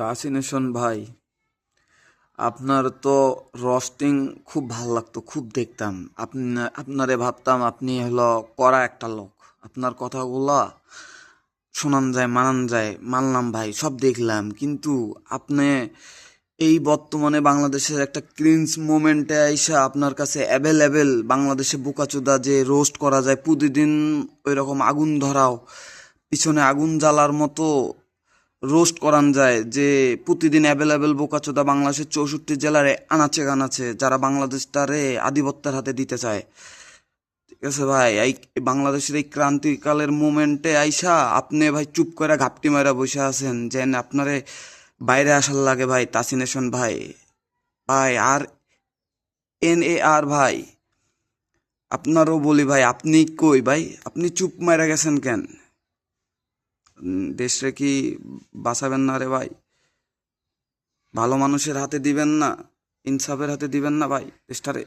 তাসিনেশন ভাই, আপনার তো রস্টিং খুব ভাল লাগতো, খুব দেখতাম। আপনারে ভাবতাম আপনি হলো কড়া একটা লোক। আপনার কথাগুলা শোনান যায়, মানান যায়, মানলাম ভাই, সব দেখলাম। কিন্তু আপনি এই বর্তমানে বাংলাদেশের একটা ক্রিঞ্জ মোমেন্টে আইসা আপনার কাছে অ্যাভেলেবেল বাংলাদেশে বোকাচোদা যে রোস্ট করা যায় প্রতিদিন, ওই রকম আগুন ধরাও, পিছনে আগুন জ্বালার মতো রোস্ট করান যায় যে প্রতিদিন অ্যাভেলেবেল বোকাচোদা বাংলাদেশের 64 জেলারে আনাচে কানাচে যারা বাংলাদেশটারে আধিপত্যের হাতে দিতে চায়। ঠিক আছে ভাই, এই বাংলাদেশের এই ক্রান্তিকালের মোমেন্টে আইসা আপনি ভাই চুপ করে ঘাপটি মারা বসে আছেন যে আপনারে বাইরে আসার লাগে ভাই। তাসিনেশন ভাই, ভাই আর NAR ভাই, আপনারও বলি ভাই, আপনি কই ভাই? আপনি চুপ মারা গেছেন কেন? দেশরে কি বাঁচাবেন না রে ভাই? ভালো মানুষের হাতে দিবেন না? ইনসাফের হাতে দিবেন না ভাই দেশটারে?